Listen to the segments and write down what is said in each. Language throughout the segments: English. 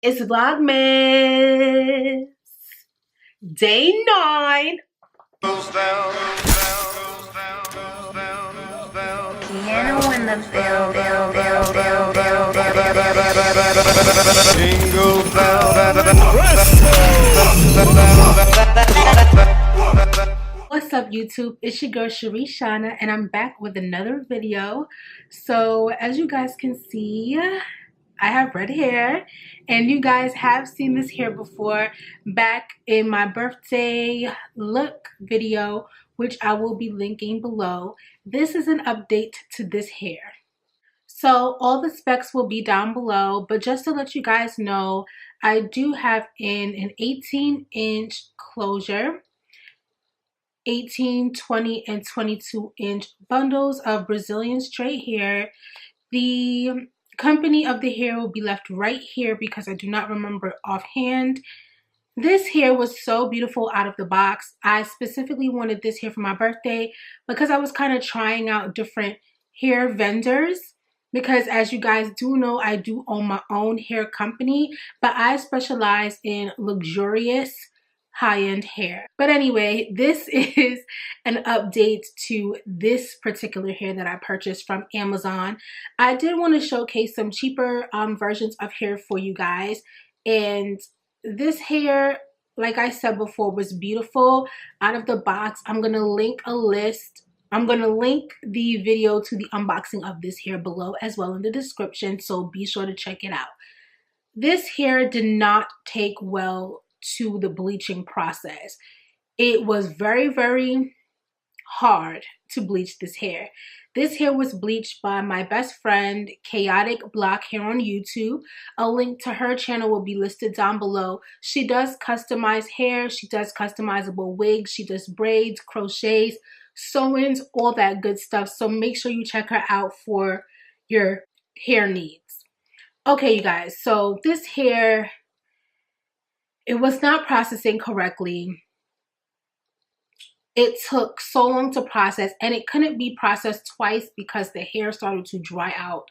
It's Vlogmas day 9. Piano in the What's up, YouTube? It's your girl ChericeShana, and I'm back with another video. So as you guys can see, I have red hair, and you guys have seen this hair before back in my birthday look video, which I will be linking below. This is an update to this hair. So all the specs will be down below, but just to let you guys know, I do have in an 18-inch closure, 18, 20, and 22-inch bundles of Brazilian straight hair. The company of the hair will be left right here because I do not remember offhand. This hair was so beautiful out of the box. I specifically wanted this hair for my birthday because I was kind of trying out different hair vendors, because as you guys do know, I do own my own hair company, but I specialize in luxurious high-end hair. But anyway, this is an update to this particular hair that I purchased from Amazon. I did want to showcase some cheaper versions of hair for you guys, and this hair, like I said before, was beautiful out of the box. I'm going to link a list. I'm going to link the video to the unboxing of this hair below as well in the description, so be sure to check it out. This hair did not take well to the bleaching process. It was very, very hard to bleach this hair. This hair was bleached by my best friend, Chaotic Block Hair on YouTube. A link to her channel will be listed down below. She does customized hair. She does customizable wigs. She does braids, crochets, sew-ins, all that good stuff. So make sure you check her out for your hair needs. Okay, you guys. So this hair, it was not processing correctly. It took so long to process, and it couldn't be processed twice because the hair started to dry out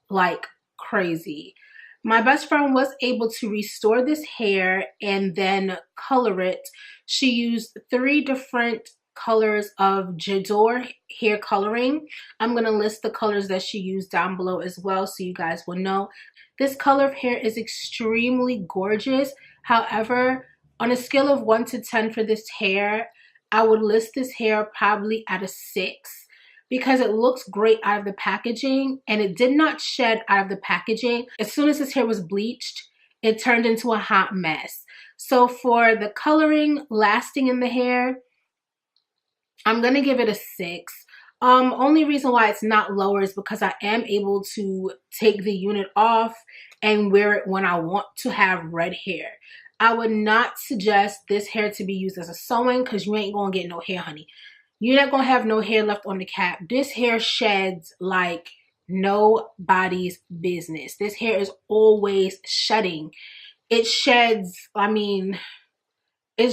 like crazy. My best friend was able to restore this hair and then color it. She used 3 different colors of J'adore hair coloring. I'm going to list the colors that she used down below as well so you guys will know. This color of hair is extremely gorgeous. However, on a scale of 1 to 10 for this hair, I would list this hair probably at a 6 because it looks great out of the packaging, and it did not shed out of the packaging. As soon as this hair was bleached, it turned into a hot mess. So for the coloring lasting in the hair, I'm going to give it a 6. Only reason why it's not lower is because I am able to take the unit off and wear it when I want to have red hair. I would not suggest this hair to be used as a sew-in because you ain't going to get no hair, honey. You're not going to have no hair left on the cap. This hair sheds like nobody's business. This hair is always shedding. It sheds, I mean, it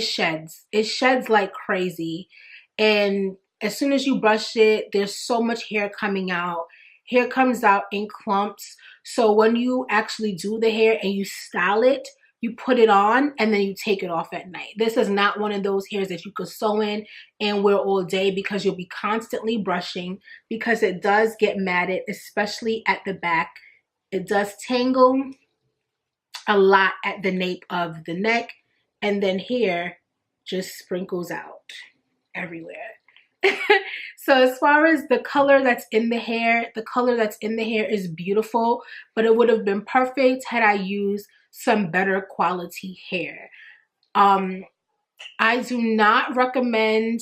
sheds. It sheds like crazy. And as soon as you brush it, there's so much hair coming out. Hair comes out in clumps. So when you actually do the hair and you style it, you put it on and then you take it off at night. This is not one of those hairs that you could sew in and wear all day because you'll be constantly brushing, because it does get matted, especially at the back. It does tangle a lot at the nape of the neck, and then hair just sprinkles out everywhere. So as far as the color that's in the hair, the color that's in the hair is beautiful, but it would have been perfect had I used some better quality hair. I do not recommend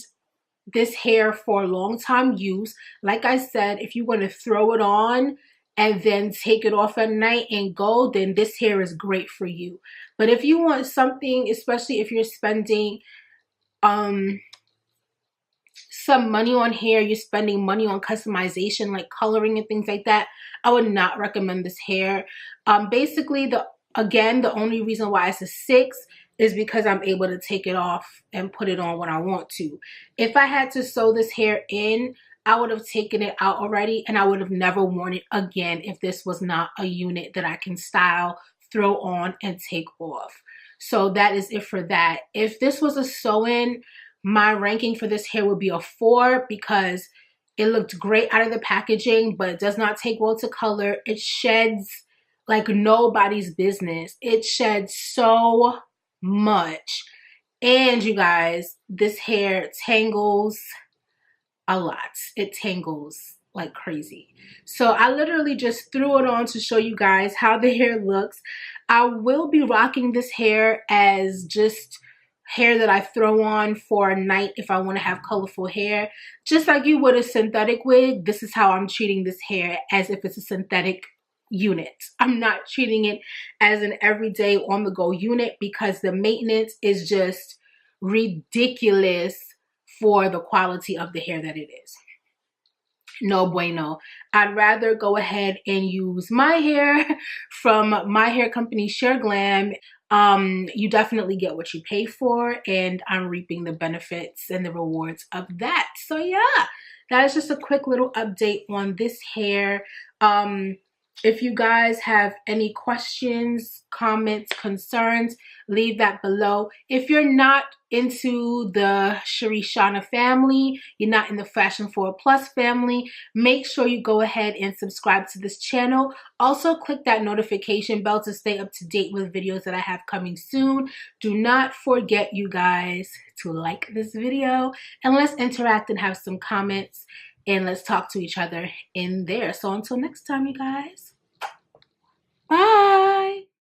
this hair for long time use. Like I said, if you want to throw it on and then take it off at night and go, then this hair is great for you. But if you want something, especially if you're spending some money on hair, you're spending money on customization like coloring and things like that, I would not recommend this hair. Basically, the only reason why it's a 6 is because I'm able to take it off and put it on when I want to. If I had to sew this hair in, I would have taken it out already, and I would have never worn it again if this was not a unit that I can style throw on and take off. So that is it for that. If this was a sew-in, my ranking for this hair would be a 4 because it looked great out of the packaging, but it does not take well to color. It sheds like nobody's business. It sheds so much. And you guys, this hair tangles a lot. It tangles like crazy. So I literally just threw it on to show you guys how the hair looks. I will be rocking this hair as just hair that I throw on for a night if I want to have colorful hair. Just like you would a synthetic wig, this is how I'm treating this hair, as if it's a synthetic unit. I'm not treating it as an everyday on the go unit because the maintenance is just ridiculous for the quality of the hair that it is. No bueno. I'd rather go ahead and use my hair from my hair company ShareGlam. You definitely get what you pay for, and I'm reaping the benefits and the rewards of that. So yeah, that is just a quick little update on this hair. If you guys have any questions, comments, concerns, leave that below. If you're not into the ChericeShana family, you're not in the Fashion Forward Plus family, make sure you go ahead and subscribe to this channel. Also, click that notification bell to stay up to date with videos that I have coming soon. Do not forget, you guys, to like this video, and let's interact and have some comments, and let's talk to each other in there. So until next time, you guys, bye.